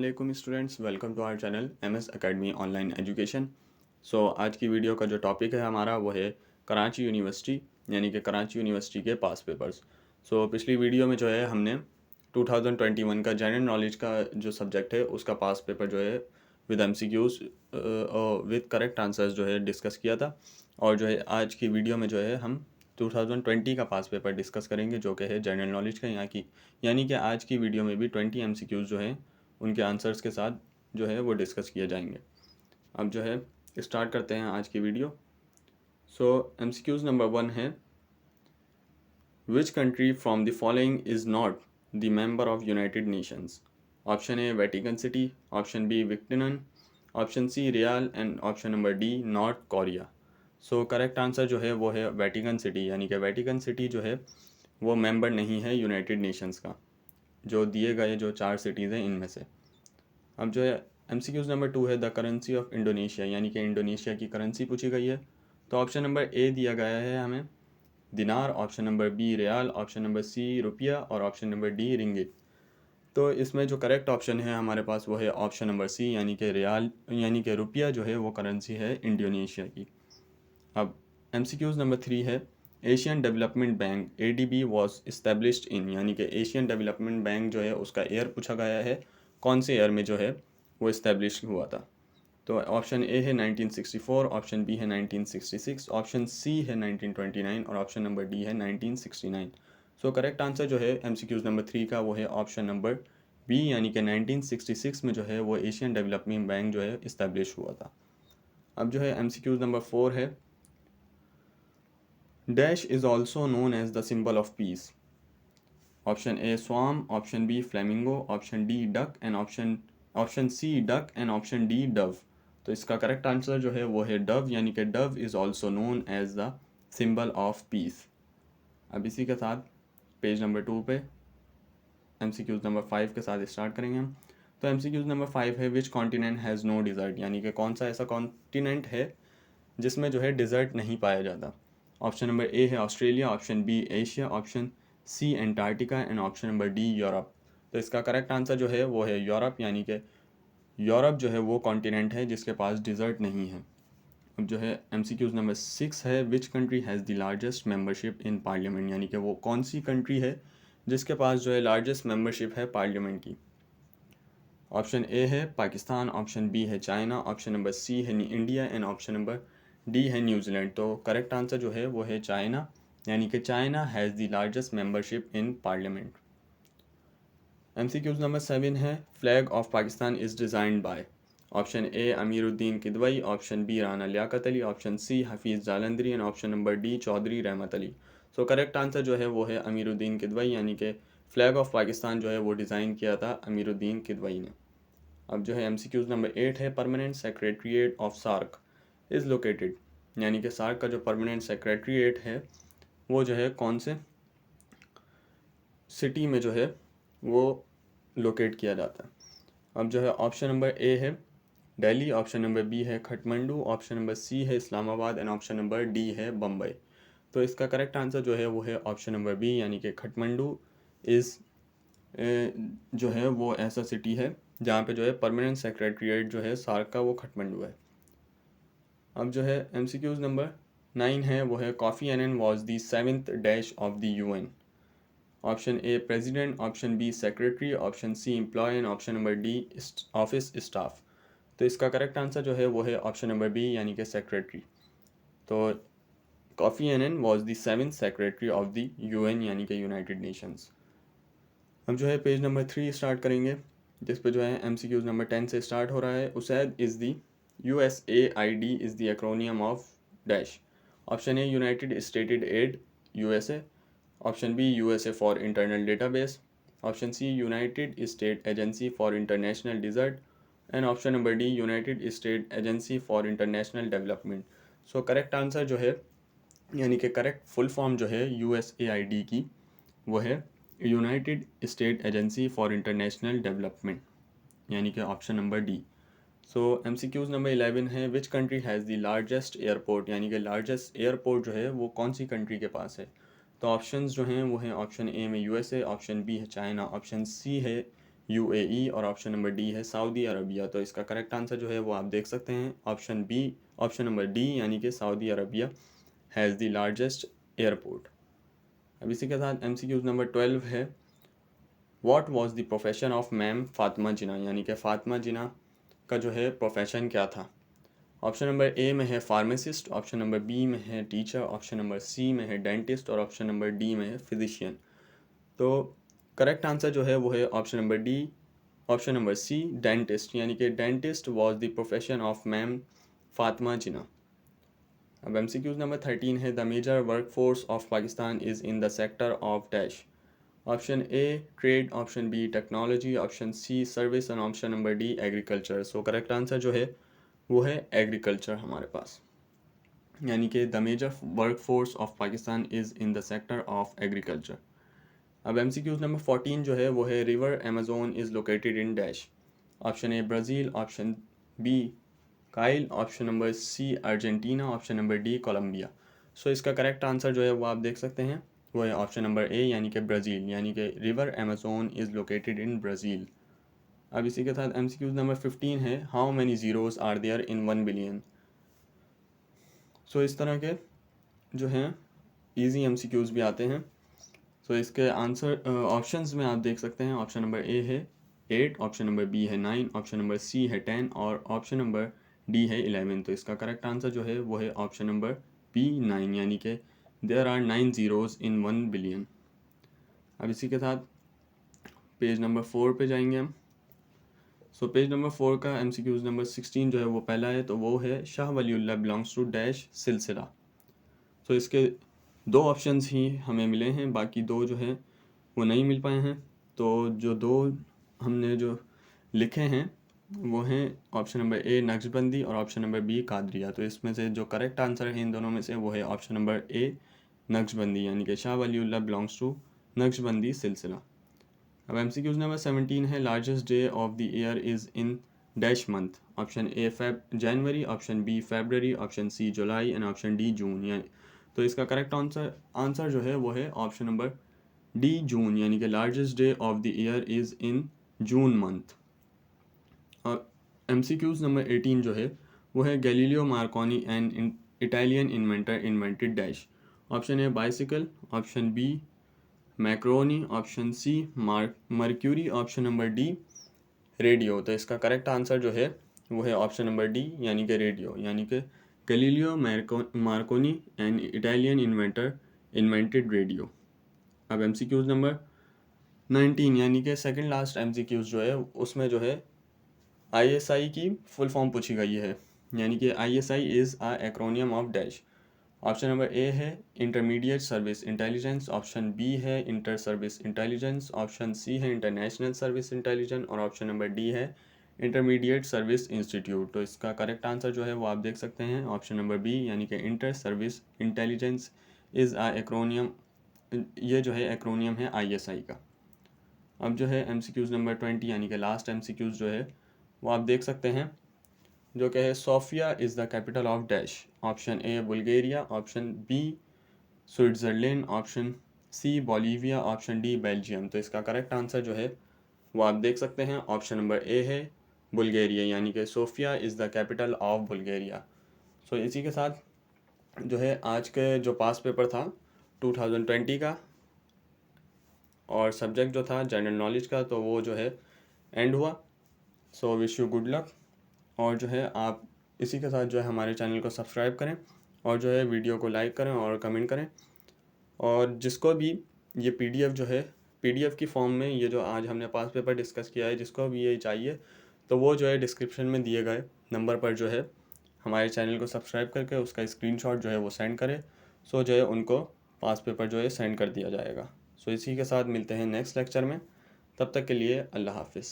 अस्सलाम students, welcome to our channel MS academy online education. So आज की video का जो टॉपिक है हमारा वो है कराची यूनिवर्सिटी, यानी कि कराची यूनिवर्सिटी के पास पेपर्स। सो पिछली वीडियो में जो है हमने 2021 का जनरल नॉलेज का जो सब्जेक्ट है उसका पास पेपर जो है with MCQs with correct answers जो है डिस्कस किया था। और जो है आज की वीडियो में जो है हम 2020 का पास पेपर डिस्कस करेंगे जो कि है जनरल नॉलेज का, यहाँ की यानी कि आज की वीडियो में भी 20 एमसीक्यूज़ जो हैं उनके आंसर्स के साथ जो है वो डिस्कस किए जाएंगे। अब जो है स्टार्ट करते हैं आज की वीडियो। सो एमसीक्यूज़ नंबर 1 है, which country from the following is not the member of United Nations. Option A Vatican City, option B विक्टिनन, ऑप्शन सी रियाल and option number D North Korea. So correct answer जो है वो है Vatican city, यानी कि Vatican city जो है वो मेंबर नहीं है यूनाइटेड नेशंस का, जो दिए गए जो 4 सिटीज़ हैं इनमें से। अब जो है एमसीक्यूज़ नंबर 2 है, द करेंसी ऑफ इंडोनेशिया, यानी कि इंडोनेशिया की करेंसी पूछी गई है। तो ऑप्शन नंबर ए दिया गया है हमें दिनार, ऑप्शन नंबर बी रियाल, ऑप्शन नंबर सी रुपया और ऑप्शन नंबर डी रिंगिट। तो इसमें जो करेक्ट ऑप्शन है हमारे पास वो है ऑप्शन नंबर सी, यानी कि रियाल यानी कि रुपया जो है वो करेंसी है इंडोनेशिया की। अब एमसीक्यूज़ नंबर 3 है, Asian development bank ADB was established in, यानी कि एशियन डेवलपमेंट बैंक जो है उसका ईयर पूछा गया है, कौन से ईयर में जो है वो इस्टेब्लिश हुआ था। तो ऑप्शन ए है 1964, ऑप्शन बी है 1966, ऑप्शन सी है 1929 और ऑप्शन नंबर डी है 1969। सो करेक्ट आंसर जो है एमसीक्यूज़ नंबर 3 का वो है ऑप्शन नंबर बी, यानी कि 1966 में जो है वो एशियन डेवलपमेंट बैंक जो है इस्टेब्लिश हुआ था। अब जो है एमसीक्यूज़ नंबर 4 है, dash is also known as the symbol of peace. Option A swan, option B flamingo, option D duck and option C duck and option D dove. तो इसका करेक्ट आंसर जो है वो है डव, यानी कि dove is also known as the symbol of peace. अब इसी के साथ पेज नंबर 2 पे एमसीक्यूज़ नंबर 5 के साथ स्टार्ट करेंगे हम। तो एमसीक्यूज़ नंबर 5 है, which continent has no desert, यानी कि कौन सा ऐसा कॉन्टिनेंट है जिसमें जो है डिज़र्ट नहीं पाया जाता। ऑप्शन नंबर ए है Australia, option B Asia, option C Antarctica and option number D Europe. तो इसका करेक्ट आंसर जो है वो है यूरोप, यानी कि यूरोप जो है वो कॉन्टिनेंट है जिसके पास डिज़र्ट नहीं है। अब जो है एमसीक्यूज़ नंबर 6 है, which country has the largest membership in parliament, यानी कि वो कौन सी कंट्री है जिसके पास जो है लार्जेस्ट मेंबरशिप है पार्लियामेंट की। ऑप्शन ए है पाकिस्तान, ऑप्शन बी है चाइना, ऑप्शन नंबर सी है India and option number D है न्यूजीलैंड। तो करेक्ट आंसर जो है वो है चाइना, यानी कि China has the largest membership in parliament. MCQs number 7 है, flag of Pakistan is designed by. Option A Amiruddin Kidwai, option B Rana Liaquat Ali, option C Hafeez Jalandhari and option number D Chaudhary रहमत अली। सो करेक्ट आंसर जो है वो है अमीरुद्दीन किदवई, यानी कि फ़्लैग ऑफ पाकिस्तान जो है वो डिज़ाइन किया था अमीरुद्दीन किदवई ने। अब जो है एमसीक्यूज़ नंबर 8 है, permanent secretariat of SAARC is located, यानी कि सार्क का जो परमानेंट सेक्रेटरीट है वो जो है कौन से सिटी में जो है वो लोकेट किया जाता है। अब जो है ऑप्शन नंबर ए है दिल्ली, ऑप्शन नंबर बी है खटमंडू, ऑप्शन नंबर सी है Islamabad and option number D है बम्बई। तो इसका करेक्ट आंसर जो है वो है ऑप्शन नंबर बी, यानी कि खटमंडू इज़ जो है वो ऐसा सिटी है जहाँ पे जो है परमानेंट सेक्रेटरीट जो है सार्क का वो खटमंडू है। अब जो है एमसीक्यूज़ नंबर 9 है, वो है Kofi Annan was the 7th dash of the UN. Option A president, option B secretary, option C employ and option number D office staff. तो इसका करेक्ट आंसर जो है वो है ऑप्शन नंबर बी, यानी कि सेक्रेटरी। तो Kofi Annan was the 7th secretary of the UN, यानी कि यूनाइटेड नेशंस। अब जो है पेज नंबर 3 स्टार्ट करेंगे, जिस पे जो है एमसीक्यूज नंबर 10 से स्टार्ट हो रहा है। USAID is the USAID is the acronym of dash. Option A united stated aid USA, option B USA for internal database, option C united state agency for international desert and option number D united state agency for international development. So correct answer जो है, यानी कि correct full form जो है USAID की वो है United state agency for international development, यानी कि ऑप्शन नंबर डी। सो एमसीक्यूज़ नंबर 11 है, which country has the largest airport, यानी कि लार्जेस्ट एयरपोर्ट जो है वो कौन सी कंट्री के पास है। तो ऑप्शंस जो हैं वो हैं ऑप्शन ए में USA, ऑप्शन बी है चाइना, ऑप्शन सी है UAE और ऑप्शन नंबर डी है सऊदी अरबिया। तो इसका करेक्ट आंसर जो है वो आप देख सकते हैं ऑप्शन नंबर डी यानी कि Saudi Arabia has the largest airport. अब इसी के साथ MCQ नंबर 12 है, what was the profession of ma'am Fatima Jinnah, यानी कि फातिमा जिन्ना का जो है प्रोफेशन क्या था। ऑप्शन नंबर ए में है फार्मासिस्ट, ऑप्शन नंबर बी में है टीचर, ऑप्शन नंबर सी में है डेंटिस्ट और ऑप्शन नंबर डी में है फिजिशियन। तो करेक्ट आंसर जो है वो है option number D, option number C dentist, यानी कि dentist was the profession of ma'am Fatima Jinnah. अब MCQ नंबर 13 है, the major work force of Pakistan is in the sector of dash. Option A trade, option B technology, option C service and option number D agriculture. So correct answer जो है वो है agriculture हमारे पास, यानी कि the major work force of Pakistan is in the sector of agriculture. अब MCQ number 14 जो है वो है, river Amazon is located in dash. Option A Brazil, option B Kyle, option number C Argentina, option number D Colombia. So इसका correct answer जो है वो आप देख सकते हैं वो है ऑप्शन नंबर ए यानी कि ब्राज़ील, यानी कि river Amazon is located in Brazil. अब इसी के साथ MCQ नंबर 15 है, how many zeros are there in 1 billion. So इस तरह के जो हैं ईजी MCQs भी आते हैं। सो इसके आंसर ऑप्शंस में आप देख सकते हैं, ऑप्शन नंबर ए है 8, ऑप्शन नंबर बी है 9, ऑप्शन नंबर सी है 10 और ऑप्शन नंबर डी है 11। तो इसका करेक्ट आंसर जो है वो है ऑप्शन नंबर बी 9, यानी कि there are 9 zeros in 1 billion. अब इसी के साथ पेज नंबर 4 पे जाएंगे हम। सो पेज नंबर 4 का MCQ नंबर 16 जो है वो पहला है, तो वो है Shah Waliullah belongs to dash सिलसिला। सो इसके दो ऑप्शंस ही हमें मिले हैं, बाकी दो जो हैं वो नहीं मिल पाए हैं। तो जो दो हमने जो लिखे हैं वो हैं ऑप्शन नंबर ए नक्शबंदी और ऑप्शन नंबर बी कादरिया। तो इसमें से जो करेक्ट आंसर है इन दोनों में से वो है ऑप्शन नंबर ए नक्शबंदी, यानी कि शाह वलीउल्लाह बिलोंग्स टू नक्शबंदी सिलसिला। अब MCQ नंबर 17 है, largest day of the year is in dash month. Option A January, option B February, option C July and option D June. यानी तो इसका करेक्ट आंसर जो है वो है ऑप्शन नंबर डी जून, यानी कि largest day of the year is in June month. और MCQ नंबर 18 जो है वो है, Galileo Marconi and Italian inventor invented dash. Option A bicycle, option B macaroni, option C mercury, option number D radio. तो इसका correct answer जो है वो है ऑप्शन नंबर डी, यानी कि रेडियो, यानी कि Galileo Marconi and Italian inventor invented radio. अब MCQ नंबर 19 यानी कि सेकंड लास्ट MCQ जो है उसमें जो है ISI की फुल फॉर्म पूछी गई है, यानी कि ISI is a acronym of dash. Option number A है intermediate service intelligence, option B है inter service intelligence, option C है इंटरनेशनल सर्विस इंटेलिजेंस और ऑप्शन नंबर डी है इंटरमीडिएट सर्विस इंस्टीट्यूट। तो इसका करेक्ट आंसर जो है वो आप देख सकते हैं ऑप्शन नंबर बी, यानी कि inter service intelligence is a acromion. ये जो है एक्रोनियम है ISI का। अब जो है MCQ नंबर 20 यानी कि लास्ट MCQ जो है वो आप देख सकते हैं, जो कि है Sofia is the capital of dash. Option A Bulgaria, option B Switzerland, option C Bolivia, option D Belgium. तो इसका करेक्ट आंसर जो है वो आप देख सकते हैं ऑप्शन नंबर ए है बुल्गारिया, यानी कि Sofia is the capital of Bulgaria. So इसी के साथ जो है आज के जो पास पेपर था 2020 का और सब्जेक्ट जो था जनरल नॉलेज का, तो वो जो है एंड हुआ। So wish you good luck. और जो है आप इसी के साथ जो है हमारे चैनल को सब्सक्राइब करें और जो है वीडियो को लाइक करें और कमेंट करें। और जिसको भी ये PDF जो है PDF की फॉर्म में ये जो आज हमने पास पेपर डिस्कस किया है, जिसको भी ये चाहिए तो वो जो है डिस्क्रिप्शन में दिए गए नंबर पर जो है हमारे चैनल को सब्सक्राइब करके उसका स्क्रीनशॉट जो है वो सेंड करें। सो जो है उनको पास पेपर जो है सेंड कर दिया जाएगा। सो इसी के साथ मिलते हैं नेक्स्ट लेक्चर में, तब तक के लिए अल्लाह हाफिज़।